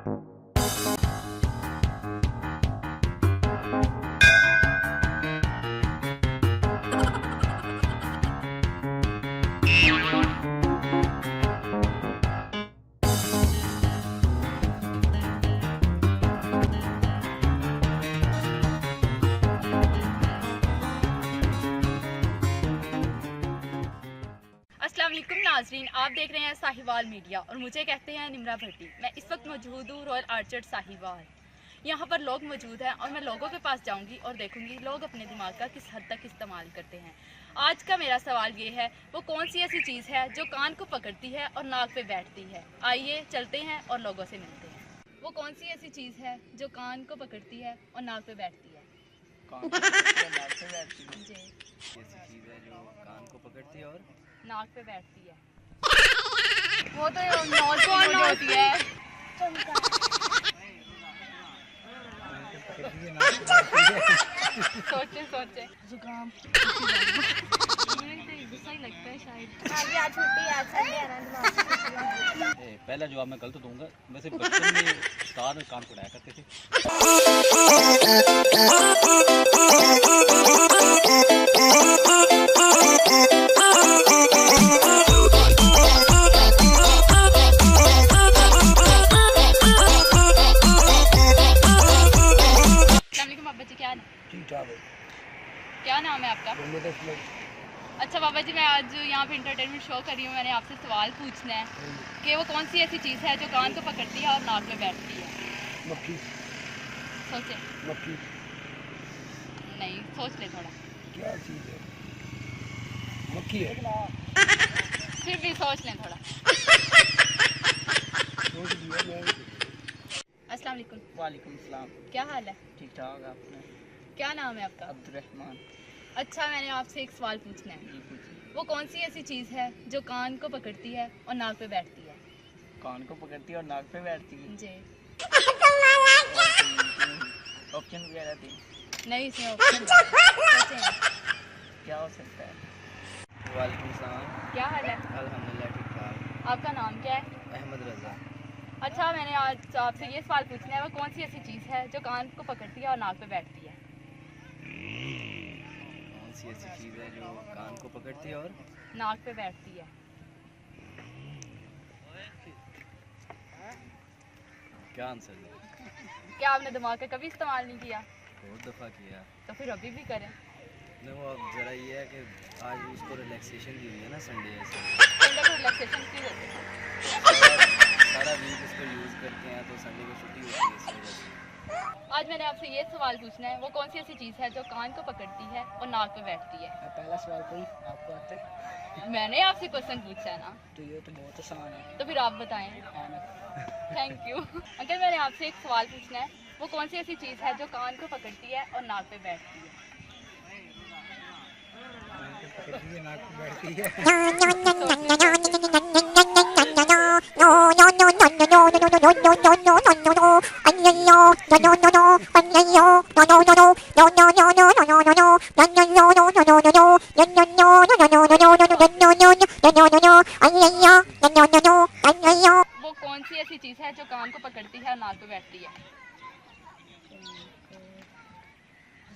अस्सलाम वालेकुम नाजरीन, आप देख रहे हैं साहिवाल मीडिया और मुझे कहते हैं निम्रा भट्टी। मैं इस वक्त मौजूद हूँ रॉयल आर्चर्ड साहिवाल। यहाँ पर लोग मौजूद हैं और मैं लोगों के पास जाऊँगी और देखूँगी लोग अपने दिमाग का किस हद तक इस्तेमाल करते हैं। आज का मेरा सवाल ये है, वो कौन सी ऐसी चीज़ है जो कान को पकड़ती है और नाक पे बैठती है। आइए चलते हैं और लोगों से मिलते हैं। वो कौन सी ऐसी चीज़ है जो कान को पकड़ती है और नाक पे बैठती है? कान को पकड़ती है, नाक पे बैठती है। जी, ऐसी चीज़ है जो कान को पकड़ती है और नाक पे बैठती है। वो तो नॉज होती है। सोचे सोचे जुकाम गुस्सा ही लगता है शायद। आज छुट्टी है, आज संडे है ना। पहला जवाब मैं गलत दूंगा। वैसे बचपन में कार में कान पकड़ाया करते थे। क्या नाम है आपका? अच्छा बाबा जी, मैं आज यहाँ पे इंटरटेनमेंट शो कर रही हूँ। मैंने आपसे सवाल पूछना है कि वो कौन सी ऐसी चीज़ है जो कान को पकड़ती है और नाक में बैठती है? मक्खी। सोचे। मक्खी नहीं, सोच ले थोड़ा। क्या चीज़ है? मक्खी है। फिर भी सोच लें थोड़ा। सोच लिया मैं। अस्सलाम वालेकुम। वालेकुम सलाम। क्या हाल है? ठीक ठाक। आपने? क्या नाम है आपका? अब्दुर्रहमान। अच्छा, मैंने आपसे एक सवाल पूछना है। जी पूछिए। वो कौन सी ऐसी चीज़ है जो कान को पकड़ती है और नाक पे बैठती है? कान को पकड़ती है और नाक पे बैठती है। जी। ऑप्शन वगैरह थी? नहीं, इसमें ऑप्शन सोचें। क्या हो सकता है? वालेकुम सलाम। क्या हाल है? अल्हम्दुलिल्लाह ठीक ठाक। आपका नाम क्या है? अहमद रज़ा। अच्छा, मैंने आज आपसे ये सवाल पूछना है, वो कौन सी ऐसी चीज़ है जो कान को पकड़ती है और नाक पे बैठती है? कौन सी ऐसी चीज़ है जो कान को पकड़ती है और नाक पे बैठती है? क्या आंसर है? क्या आपने दिमाग का कभी इस्तेमाल नहीं किया? बहुत दफ़ा किया। तो फिर अभी भी करें। नहीं, वो अब ज़रा ये है कि आज उसको रिलैक्सेशन दी हुई है ना, संडे है। संडे को रिलैक्सेशन क्यों देते हैं? सारा वीक इसको यूज़ करते हैं तो संडे को छुट्टी होती है, इस वजह से। आज मैंने आपसे ये सवाल पूछना है, वो कौन सी ऐसी चीज़ है जो कान को पकड़ती है और नाक पे बैठती है? पहला सवाल कोई आपको आता है? मैंने आपसे क्वेश्चन पूछा है ना, तो ये तो बहुत आसान है। तो फिर आप बताएं। Thank you. अंकल, मैंने आपसे एक सवाल पूछना है, वो कौन सी ऐसी चीज़ है जो कान को पकड़ती है और नाक पे बैठती है? पकड़ती है, नाक पे बैठती है। वो कौन सी ऐसी चीज़ है जो कान को पकड़ती है और नाक पे बैठती है?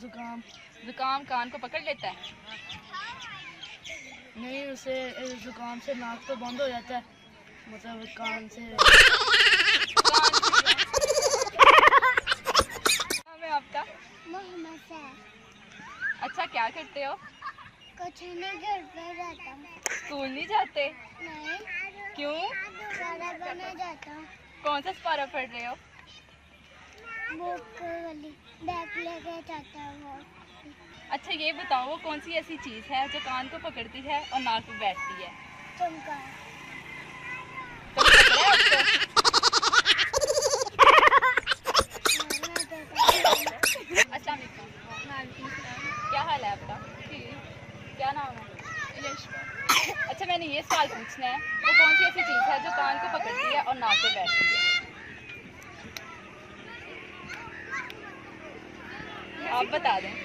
जुकाम। जुकाम कान को पकड़ लेता है? नहीं, उसे जुकाम से नाक तो बंद हो जाता है, मतलब कान से। नाम है आपका? मोहम्मद से। अच्छा, क्या करते हो? कुछ नहीं, घर पे रहता हूँ। स्कूल नहीं जाते? नहीं, क्यों? सारा बना जाता हूँ। कौन सा पारा पढ़ रहे हो? बुक वाली बैग लेके जाता हूँ वो। अच्छा, ये बताओ, वो कौन सी ऐसी चीज़ है जो कान को पकड़ती है और नाक पे बैठती है? चमका। कभी पकड़ा है उसको? अस्सलाम वालेकुम। क्या हाल है आपका? क्या नाम है? अच्छा, मैंने ये सवाल पूछना है, वो कौन सी ऐसी चीज़ है जो कान को पकड़ती है और नाक पे बैठती है? आप बता दें।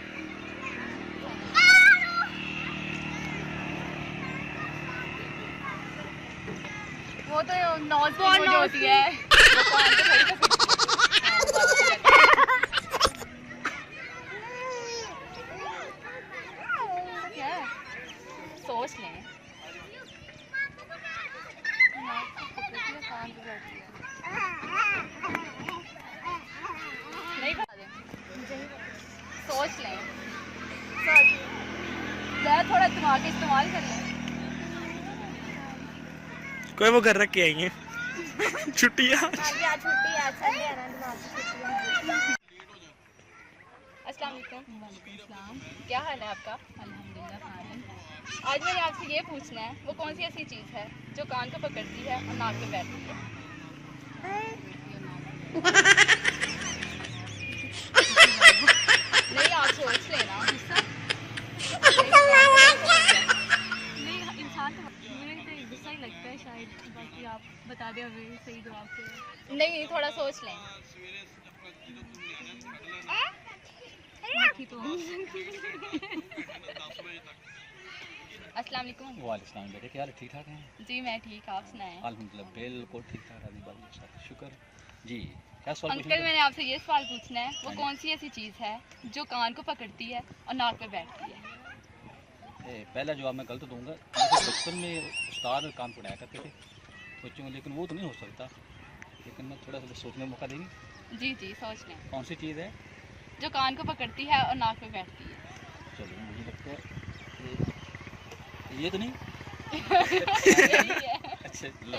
वो तो नॉज होती है, वो कान को थोड़ी पकड़ती है। कोई वो घर रख के आई हैं छुट्टी है अस्सलाम वालेकुम। क्या हाल है आपका? अल्हम्दुलिल्लाह। आज मैंने आपसे ये पूछना है, वो कौन सी ऐसी चीज़ है जो कान को पकड़ती है और नाक पे बैठती है? नहीं, आप सोच लेना। नहीं इंसान तो मुझे तो गुस्सा ही लगता है शायद, बाकी आप बता दें हमें सही जवाब के। नहीं, थोड़ा सोच लें। बाकी तो अस्सलाम वालेकुम। वालेकुम बेटे, क्या हाल है? ठीक ठाक हैं? जी मैं ठीक, आप सुनाएं। अल्हम्दुलिल्लाह बिल्कुल ठीक ठाक, राजी बाजी सब शुक्र जी। क्या सवाल अंकल, मैंने आपसे ये सवाल पूछना है, वो कौन सी ऐसी चीज़ है जो कान को पकड़ती है और नाक पे बैठती है? पहला जवाब मैं गलत दूंगा। मुझे बचपन में उस्ताद कान पढ़ाया करते थे बच्चों को, लेकिन वो तो नहीं हो सकता, लेकिन मैं थोड़ा सा सोचने का मौका देंगे। जी जी, सोच लें। कौन सी चीज़ है जो कान को पकड़ती है और नाक पे बैठती है। चलो मुझे लगता है ये तो नहीं यही है। अच्छा लो